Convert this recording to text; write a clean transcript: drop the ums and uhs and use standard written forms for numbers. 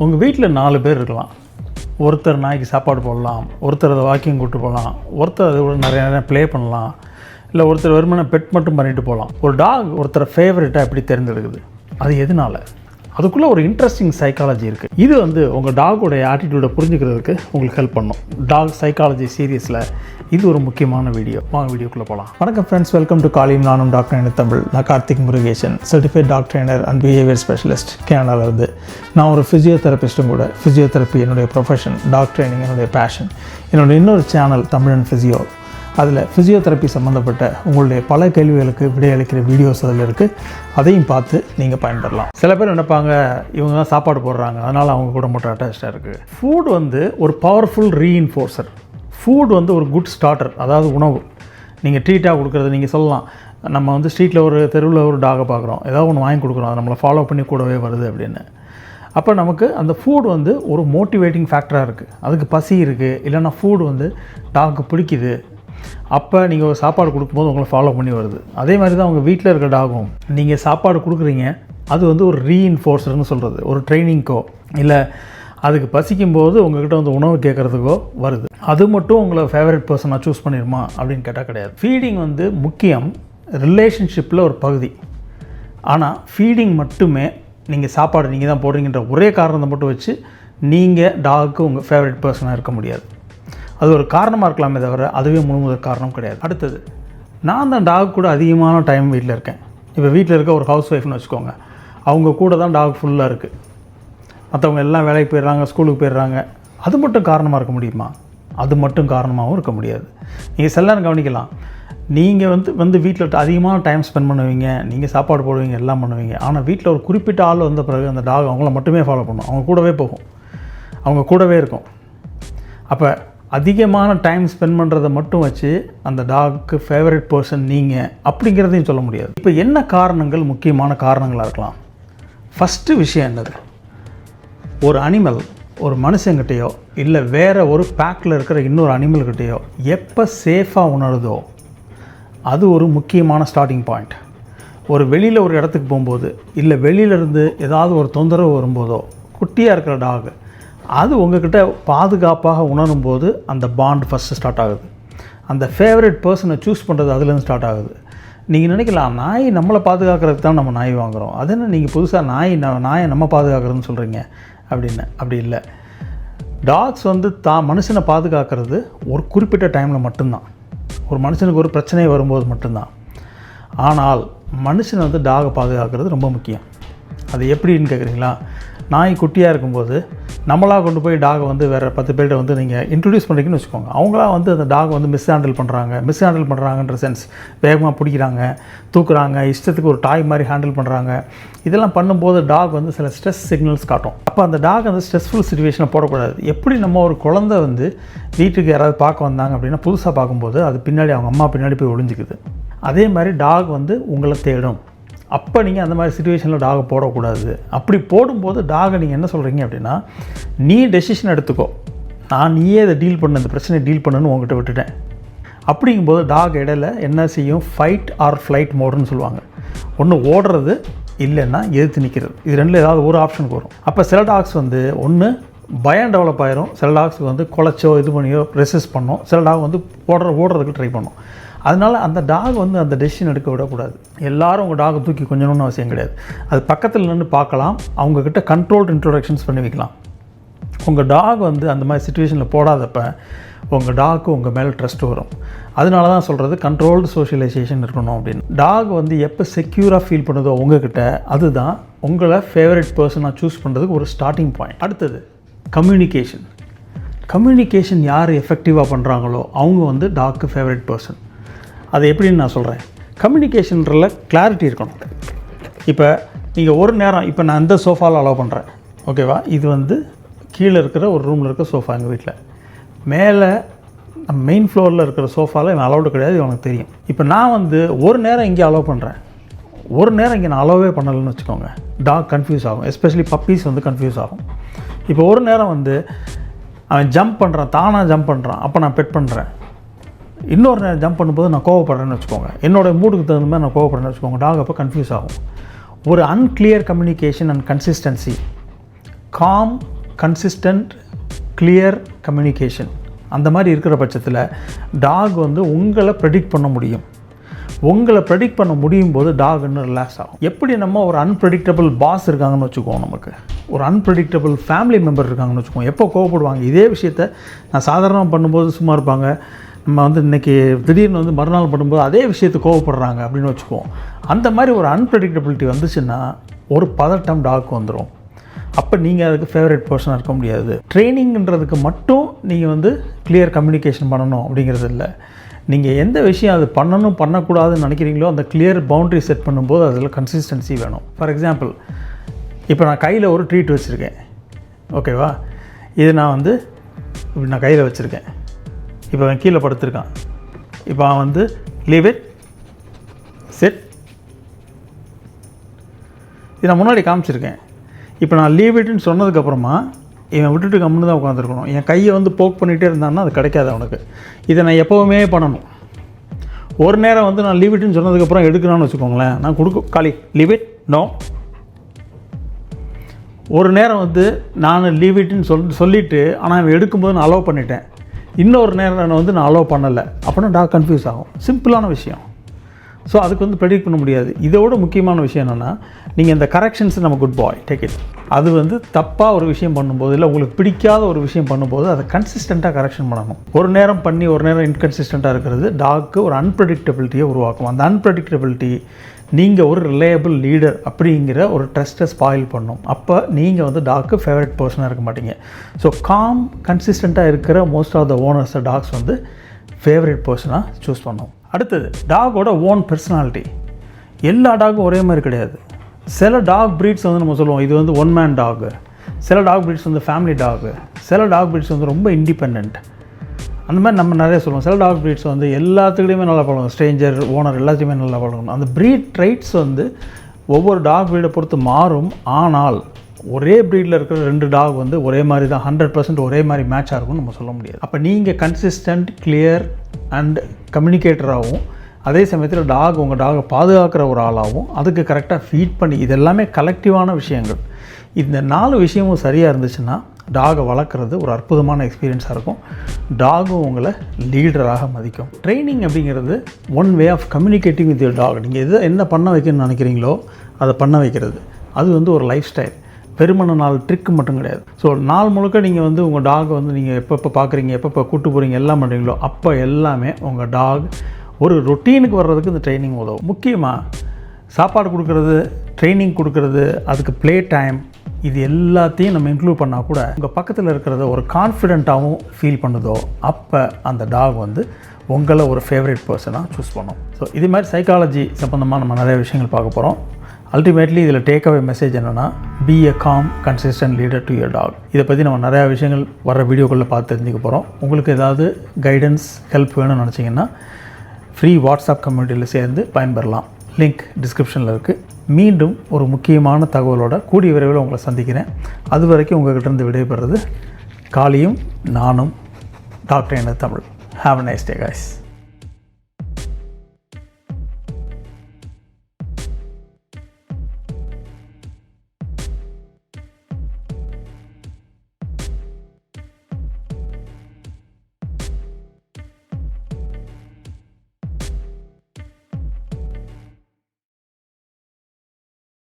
உங்கள் வீட்டில் 4 பேர் இருக்கலாம். ஒருத்தர் நாய்க்கு சாப்பாடு போடலாம், ஒருத்தர் அதை வாக்கிங் கூப்பிட்டு போகலாம், ஒருத்தர் அதை கூட நிறைய ப்ளே பண்ணலாம், இல்லை ஒருத்தர் வெறுமனே பெட் மட்டும் பண்ணிட்டு போகலாம். ஒரு டாக் ஒருத்தர் ஃபேவரட்டாக எப்படி தேர்ந்தெடுக்குது? அது எதனால? அதுக்குள்ளே ஒரு இன்ட்ரெஸ்டிங் சைக்காலஜி இருக்குது. இது உங்கள் டாகோடைய ஆட்டிடியூடை புரிஞ்சுக்கிறதுக்கு உங்களுக்கு ஹெல்ப் பண்ணும். டாக் சைக்காலஜி சீரியஸில் இது ஒரு முக்கியமான வீடியோ. வாங்க வீடியோக்குள்ளே போகலாம். வணக்கம் ஃப்ரெண்ட்ஸ், வெல்கம் டு காலியும் நானும் டாக்டர் இன் தமிழ். நான் Karthik Murugesan, certified dog trainer and behaviour specialist, கேனடாவிலிருந்து. நான் ஒரு ஃபிசியோதெரபிஸ்ட்டும் கூட. ஃபிசியோதெரப்பி என்னுடைய ப்ரொஃபஷன், டாக் ட்ரைனிங் என்னுடைய பேஷன். என்னுடைய இன்னொரு சேனல் தமிழன் ஃபிசியோ, அதில் ஃபிசியோதெரப்பி சம்மந்தப்பட்ட உங்களுடைய பல கேள்விகளுக்கு விடையளிக்கிற வீடியோஸ் அதில் இருக்குது. அதையும் பார்த்து நீங்கள் பயன்பெறலாம். சில பேர் நினைப்பாங்க, இவங்க தான் சாப்பாடு போடுறாங்க, அதனால் அவங்க கூட மட்டும் அட்டாச்சாக இருக்குது. ஃபுட் ஒரு பவர்ஃபுல் ரீஇன்ஃபோர்ஸர். ஃபுட் ஒரு குட் ஸ்டார்டர், அதாவது உணவு. நீங்கள் ட்ரீட்டாக கொடுக்குறது, நீங்கள் சொல்லலாம், நம்ம ஸ்ட்ரீட்டில் ஒரு தெருவில் ஒரு டாகை பார்க்குறோம், ஏதாவது ஒன்று வாங்கி கொடுக்குறோம், அது நம்மளை ஃபாலோ பண்ணி கூடவே வருது அப்படின்னு. அப்போ நமக்கு அந்த ஃபுட் ஒரு மோட்டிவேட்டிங் ஃபேக்டராக இருக்குது. அதுக்கு பசி இருக்குது, இல்லைன்னா ஃபுட் டாக்கு பிடிக்குது. அப்போ நீங்கள் ஒரு சாப்பாடு கொடுக்கும்போது உங்களை ஃபாலோ பண்ணி வருது. அதே மாதிரி தான் உங்கள் வீட்டில் இருக்கிற டாகும் நீங்கள் சாப்பாடு கொடுக்குறீங்க, அது ஒரு ரீஇன்ஃபோர்ஸர்னு சொல்கிறது. ஒரு ட்ரைனிங்க்கோ இல்லை அதுக்கு பசிக்கும்போது உங்கள்கிட்ட உணவு கேட்குறதுக்கோ வருது. அது மட்டும் உங்களை ஃபேவரட் பர்சனாக சூஸ் பண்ணிடுமா அப்படின்னு கேட்டால் கிடையாது. ஃபீடிங் முக்கியம், ரிலேஷன்ஷிப்பில் ஒரு பகுதி. ஆனால் ஃபீடிங் மட்டுமே நீங்கள் சாப்பாடு நீங்கள் தான் போடுறீங்கன்ற ஒரே காரணத்தை மட்டும் வச்சு நீங்கள் டாகுக்கு உங்கள் ஃபேவரட் பர்சனாக இருக்க முடியாது. அது ஒரு காரணமாக இருக்கலாமே தவிர அதுவே முழுமுதல் காரணம் கிடையாது. அடுத்தது, நான் தான் டாக் கூட அதிகமான டைம் வீட்டில் இருக்கேன். இப்போ வீட்டில் இருக்க ஒரு ஹவுஸ் ஒய்ஃப்னு வச்சுக்கோங்க, அவங்க கூட தான் டாக் ஃபுல்லாக இருக்குது. மற்றவங்க எல்லாம் வேலைக்கு போயிடுறாங்க, ஸ்கூலுக்கு போயிடுறாங்க. அது மட்டும் காரணமாக இருக்க முடியுமா? அது மட்டும் காரணமாகவும் இருக்க முடியாது. நீங்கள் சில நேரம் கவனிக்கலாம், நீங்கள் வீட்டில் அதிகமான டைம் ஸ்பெண்ட் பண்ணுவீங்க, நீங்கள் சாப்பாடு போடுவீங்க, எல்லாம் பண்ணுவீங்க. ஆனால் வீட்டில் ஒரு குறிப்பிட்ட ஆள் வந்த பிறகு அந்த டாக் அவங்கள மட்டுமே ஃபாலோ பண்ணும், அவங்க கூடவே போகும், அவங்க கூடவே இருக்கும். அப்போ அதிகமான டைம் ஸ்பெண்ட் பண்ணுறதை மட்டும் வச்சு அந்த டாக்கு ஃபேவரட் பர்சன் நீங்கள் அப்படிங்கிறதையும் சொல்ல முடியாது. இப்போ என்ன காரணங்கள் முக்கியமான காரணங்களாக இருக்கலாம்? ஃபஸ்ட்டு விஷயம் என்னது? ஒரு அனிமல் ஒரு மனுஷங்கிட்டேயோ இல்லை வேறு ஒரு பேக்கில் இருக்கிற இன்னொரு அனிமல்கிட்டேயோ எப்போ சேஃபாக உணருதோ அது ஒரு முக்கியமான ஸ்டார்டிங் பாயிண்ட். ஒரு வெளியில் ஒரு இடத்துக்கு போகும்போது இல்லை வெளியிலேருந்து ஏதாவது ஒரு தொந்தரவு வரும்போதோ குட்டியாக இருக்கிற டாக் அது உங்கள்கிட்ட பாதுகாப்பாக உணரும் போது அந்த பாண்ட் ஃபஸ்ட்டு ஸ்டார்ட் ஆகுது. அந்த ஃபேவரட் பர்சனை சூஸ் பண்ணுறது அதுலேருந்து ஸ்டார்ட் ஆகுது. நீங்கள் நினைக்கலாம், நாய் நம்மளை பாதுகாக்கிறதுக்கு தான் நம்ம நாய் வாங்குகிறோம், அது என்ன நீங்கள் புதுசாக நாயை நம்ம பாதுகாக்கிறதுன்னு சொல்கிறீங்க அப்படின்னு. அப்படி இல்லை. டாக்ஸ் மனுஷனை பாதுகாக்கிறது ஒரு குறிப்பிட்ட டைமில் மட்டும்தான். ஒரு மனுஷனுக்கு ஒரு பிரச்சனை வரும்போது மட்டும்தான். ஆனால் மனுஷன் டாகை பாதுகாக்கிறது ரொம்ப முக்கியம். அது எப்படின்னு கேட்குறீங்களா? நாய் குட்டியாக இருக்கும்போது நம்மளாக கொண்டு போய் டாகை வேறு 10 பேர்கிட்ட நீங்கள் இன்ட்ரடியூஸ் பண்ணுறீங்கன்னு வச்சுக்கோங்க. அவங்களா அந்த டாகை மிஸ் ஹேண்டில் பண்ணுறாங்கன்ற சென்ஸ், வேகமாக பிடிக்கிறாங்க, தூக்குறாங்க, இஷ்டத்துக்கு ஒரு டாய் மாதிரி ஹேண்டில் பண்ணுறாங்க. இதெல்லாம் பண்ணும்போது டாக் சில ஸ்ட்ரெஸ் சிக்னல்ஸ் காட்டும். அப்போ அந்த டாக் ஸ்ட்ரெஸ்ஃபுல் சிச்சுவேஷனை போடக்கூடாது. எப்படி நம்ம ஒரு குழந்தை வீட்டுக்கு யாராவது பார்க்க வந்தாங்க அப்படின்னா புதுசாக பார்க்கும்போது அது பின்னாடி அவங்க அம்மா பின்னாடி போய் ஒளிஞ்சிக்குது. அதே மாதிரி டாக் உங்களை தேடும். அப்போ நீங்கள் அந்த மாதிரி சிச்சுவேஷனில் டாகை போடக்கூடாது. அப்படி போடும்போது டாகை நீங்கள் என்ன சொல்கிறீங்க அப்படின்னா, நீ டெசிஷன் எடுத்துக்கோ, நீயே இதை டீல் பண்ண, இந்த பிரச்சனையை டீல் பண்ணுன்னு உங்கள்கிட்ட விட்டுட்டேன். அப்படிங்கும்போது டாக் இடையில என்ன செய்யும்? ஃபைட் ஆர் ஃப்ளைட் மோடுன்னு சொல்லுவாங்க. ஒன்று ஓடுறது, இல்லைன்னா எதிர்த்து நிற்கிறது. இது ரெண்டில் ஏதாவது ஒரு ஆப்ஷனுக்கு வரும். அப்போ சில டாக்ஸ் ஒன்று பயம் டெவலப் ஆயிரும், சில டாக்ஸ் குலைச்சோ இது பண்ணியோ ரெசிஸ்ட் பண்ணும், சில டாக் ஓடுறதுக்கு ட்ரை பண்ணும். அதனால் அந்த டாக் அந்த டெசிஷன் எடுக்க விடக்கூடாது. எல்லோரும் உங்கள் டாகை தூக்கி கொஞ்சணும்னு அவசியம் கிடையாது. அது பக்கத்தில் நின்று பார்க்கலாம், அவங்கக்கிட்ட கண்ட்ரோல்டு இன்ட்ரோடக்ஷன்ஸ் பண்ணி வைக்கலாம். உங்கள் டாக் அந்த மாதிரி சிச்சுவேஷனில் போடாதப்ப உங்கள் டாக்கு உங்கள் மேலே ட்ரஸ்ட் வரும். அதனால தான் சொல்கிறது கண்ட்ரோல்டு சோஷியலைசேஷன் இருக்கணும் அப்படின்னு. டாக் எப்போ செக்யூராக ஃபீல் பண்ணுதோ உங்ககிட்ட, அதுதான் உங்களை ஃபேவரட் பர்சனாக சூஸ் பண்ணுறதுக்கு ஒரு ஸ்டார்டிங் பாயிண்ட். அடுத்தது கம்யூனிகேஷன். கம்யூனிகேஷன் யார் எஃபெக்டிவாக பண்ணுறாங்களோ அவங்க டாக்கு ஃபேவரட் பர்சன். அது எப்படின்னு நான் சொல்கிறேன். கம்யூனிகேஷனில் கிளாரிட்டி இருக்கணும். இப்போ நீங்கள் ஒரு நேரம், இப்போ நான் இந்த சோஃபாவில் அலோவ் பண்ணுறேன், ஓகேவா? இது கீழே இருக்கிற ஒரு ரூமில் இருக்கிற சோஃபா எங்கள் வீட்டில். மேலே மெயின் ஃப்ளோரில் இருக்கிற சோஃபாவில் இவன் அலோவ்டு கிடையாது, இவனுக்கு தெரியும். இப்போ நான் ஒரு நேரம் இங்கே அலோவ் பண்ணுறேன், ஒரு நேரம் இங்கே நான் அலோவே பண்ணலைன்னு வச்சுக்கோங்க, டாக் கன்ஃபியூஸ் ஆகும். எஸ்பெஷலி பப்பீஸ் கன்ஃபியூஸ் ஆகும். இப்போ ஒரு நேரம் அவன் ஜம்ப் பண்ணுறான், தானாக ஜம்ப் பண்ணுறான், அப்போ நான் பெட் பண்ணுறேன். இன்னொரு நேரம் ஜம்ப் பண்ணும்போது நான் கோவப்படுறேன்னு வச்சுக்கோங்க, என்னோடய மூடுக்கு தகுந்த மாதிரி நான் கோவப்படுறேன்னு வச்சுக்கோங்க, டாக் அப்போ கன்ஃபியூஸ் ஆகும். ஒரு unclear communication and consistency com, consistent, clear communication. அந்த மாதிரி இருக்கிற பட்சத்தில் டாக் வந்து உங்களை ப்ரெடிக்ட் பண்ண முடியும். உங்களை ப்ரெடிக்ட் பண்ண முடியும் போது டாக் இன்னும் ரிலாக்ஸ் ஆகும். எப்படி நம்ம ஒரு அன்ப்ரெடிக்டபிள் பாஸ் இருக்காங்கன்னு வச்சுக்குவோம், நமக்கு ஒரு அன்ப்ரெடிக்டபிள் ஃபேமிலி மெம்பர் இருக்காங்கன்னு வச்சுக்குவோம். எப்போ கோவப்படுவாங்க, இதே விஷயத்தை நான் சாதாரணமாக பண்ணும்போது சும்மா இருப்பாங்க, நம்ம வந்து இன்றைக்கி திடீர்னு வந்து மறுநாள் பண்ணும்போது அதே விஷயத்தை கோவப்படுறாங்க அப்படின்னு வச்சுக்குவோம். அந்த மாதிரி ஒரு அன்ப்ரெடிக்டபிலிட்டி வந்துச்சுன்னா ஒரு பதட்டம் டாக்கு வந்துடும். அப்போ நீங்கள் அதுக்கு ஃபேவரட் பர்சனாக இருக்க முடியாது. ட்ரைனிங்கிறதுக்கு மட்டும் நீங்கள் வந்து கிளியர் கம்யூனிகேஷன் பண்ணணும் அப்படிங்கிறது இல்லை. நீங்கள் எந்த விஷயம் அது பண்ணணும் பண்ணக்கூடாதுன்னு நினைக்கிறீங்களோ அந்த கிளியர் பவுண்ட்ரி செட் பண்ணும்போது அதில் கன்சிஸ்டன்சி வேணும். ஃபார் எக்ஸாம்பிள், இப்போ நான் கையில் ஒரு ட்ரீட் வச்சுருக்கேன், ஓகேவா? இது நான் வந்து இப்படி நான் கையில் வச்சுருக்கேன். இப்போ அவன் கீழே படுத்திருக்கான். இப்போ அவன் வந்து லீவ் இட், செட், இது நான் முன்னாடி காமிச்சிருக்கேன். இப்போ நான் லீவ் இட்டுன்னு சொன்னதுக்கப்புறமா இவன் விட்டுட்டு கம்முன்னு தான் உட்காந்துருக்கணும். என் கையை வந்து போக் பண்ணிகிட்டே இருந்தான்னா அது கிடைக்காது அவனுக்கு. இதை நான் எப்போவுமே பண்ணணும். ஒரு நேரம் வந்து நான் லீவ் இட்டுன்னு சொன்னதுக்கப்புறம் எடுக்கணும்னு வச்சுக்கோங்களேன், நான் காலி லீவ் இட் நோ. ஒரு நேரம் வந்து நான் லீவ் இட்டுன்னு சொல்லிவிட்டு ஆனால் அவன் எடுக்கும்போது நான் அலோவ் பண்ணிட்டேன். இன்னொரு நேரம் நான் வந்து நான் அலோவ் பண்ணலை அப்படின்னா டாக் கன்ஃபியூஸ் ஆகும். சிம்பிளான விஷயம். ஸோ அதுக்கு வந்து ப்ரெடிக்ட் பண்ண முடியாது. இதோட முக்கியமான விஷயம் என்னென்னா, நீங்கள் இந்த கரெக்ஷன்ஸ் நம்ம குட் பாய் டேக் இட். அது வந்து தப்பாக ஒரு விஷயம் பண்ணும்போது, இல்லை உங்களுக்கு பிடிக்காத ஒரு விஷயம் பண்ணும்போது அதை கன்சிஸ்டண்ட்டாக கரெக்ஷன் பண்ணணும். ஒரு நேரம் பண்ணி ஒரு நேரம் இன்கன்சிஸ்டண்ட்டாக இருக்கிறது டாக்கு ஒரு அன்ப்ரெடிக்டபிலிட்டியை உருவாக்கும். அந்த அன்ப்ரெடிக்டபிலிட்டி நீங்கள் ஒரு ரிலையபிள் லீடர் அப்படிங்கிற ஒரு ட்ரஸ்ட்டை ஸ்பாயில் பண்ணும். அப்போ நீங்கள் வந்து டாக்கு ஃபேவரட் பர்சனாக இருக்க மாட்டீங்க. ஸோ காம், கன்சிஸ்டண்ட்டாக இருக்கிற most of the owners dogs வந்து ஃபேவரட் பர்சனாக சூஸ் பண்ணோம். அடுத்தது டாகோட ஓன் பர்சனாலிட்டி. எல்லா டாகும் ஒரே மாதிரி கிடையாது. சில டாக் ப்ரீட்ஸ் வந்து நம்ம சொல்லுவோம் இது வந்து ஒன் மேன் டாகு, சில டாக் ப்ரீட்ஸ் வந்து ஃபேமிலி டாகு, சில டாக் ப்ரீட்ஸ் வந்து ரொம்ப இண்டிபெண்ட். அந்த மாதிரி நம்ம நிறைய சொல்லுவோம். சில டாக் ப்ரீட்ஸ் வந்து எல்லாத்துக்கிட்டையுமே நல்லா பழகும், ஸ்ட்ரேஞ்சர், ஓனர் எல்லாத்தையுமே நல்லா பழகணும். அந்த ப்ரீட் ட்ரைட்ஸ் வந்து ஒவ்வொரு டாக் ப்ரீடை பொறுத்து மாறும். ஆனால் ஒரே ப்ரீடில் இருக்கிற 2 டாக் வந்து ஒரே மாதிரி தான் 100% ஒரே மாதிரி மேட்சாக இருக்கும்னு நம்ம சொல்ல முடியாது. அப்போ நீங்கள் கன்சிஸ்டன்ட், கிளியர் அண்ட் கம்யூனிகேட்டராகவும், அதே சமயத்தில் டாக் உங்கள் டாகை பாதுகாக்கிற ஒரு ஆளாகவும், அதுக்கு கரெக்டாக ஃபீட் பண்ணி, இது எல்லாமே கலெக்டிவான விஷயங்கள். இந்த 4 விஷயமும் சரியாக இருந்துச்சுன்னா டாகை வளர்க்குறது ஒரு அற்புதமான எக்ஸ்பீரியன்ஸாக இருக்கும். டாகும் உங்களை லீடராக மதிக்கும். ட்ரைனிங் அப்படிங்கிறது one way of communicating with your dog. நீங்கள் என்ன பண்ண வைக்கணும்னு நினைக்கிறீங்களோ அதை பண்ண வைக்கிறது. அது வந்து ஒரு லைஃப் ஸ்டைல். பெருமன நாள் ட்ரிக்கு மட்டும் கிடையாது. ஸோ நாள் முழுக்க நீங்கள் வந்து உங்கள் டாகை வந்து நீங்கள் எப்பப்போ பார்க்குறீங்க, எப்பப்போ கூட்டு போகிறீங்க, எல்லாம் பண்ணுறீங்களோ அப்போ எல்லாமே உங்கள் டாக் ஒரு ரொட்டீனுக்கு வர்றதுக்கு இந்த ட்ரைனிங் உதவும். முக்கியமாக சாப்பாடு கொடுக்குறது, ட்ரைனிங் கொடுக்குறது, அதுக்கு ப்ளே டைம், இது எல்லாத்தையும் நம்ம இன்க்ளூட் பண்ணால் கூட உங்கள் பக்கத்தில் இருக்கிறத ஒரு கான்ஃபிடென்ட்டாகவும் ஃபீல் பண்ணுதோ அப்போ அந்த டாக் வந்து உங்களை ஒரு ஃபேவரட் பர்சனாக சூஸ் பண்ணும். ஸோ இது மாதிரி சைக்காலஜி சம்மந்தமாக நம்ம நிறைய விஷயங்கள் பார்க்க போகிறோம். அல்டிமேட்லி இதில் டேக் அவே மெசேஜ் என்னென்னா, be a calm consistent leader to your dog. இதை பற்றி நம்ம நிறையா விஷயங்கள் வர வீடியோக்களில் பார்த்து தெரிஞ்சுக்க போகிறோம். உங்களுக்கு ஏதாவது கைடன்ஸ், ஹெல்ப் வேணும்னு நினச்சிங்கன்னா ஃப்ரீ வாட்ஸ்அப் கம்யூனிட்டியில் சேர்ந்து பயன்பெறலாம். லிங்க் டிஸ்கிரிப்ஷனில் இருக்குது. மீண்டும் ஒரு முக்கியமான தகவலோட கூடிய விரைவில் உங்களை சந்திக்கிறேன். அது வரைக்கும் உங்கள்கிட்ட விடைபெறுறது காளியும் நானும், doctor Tamil. Have a nice day guys.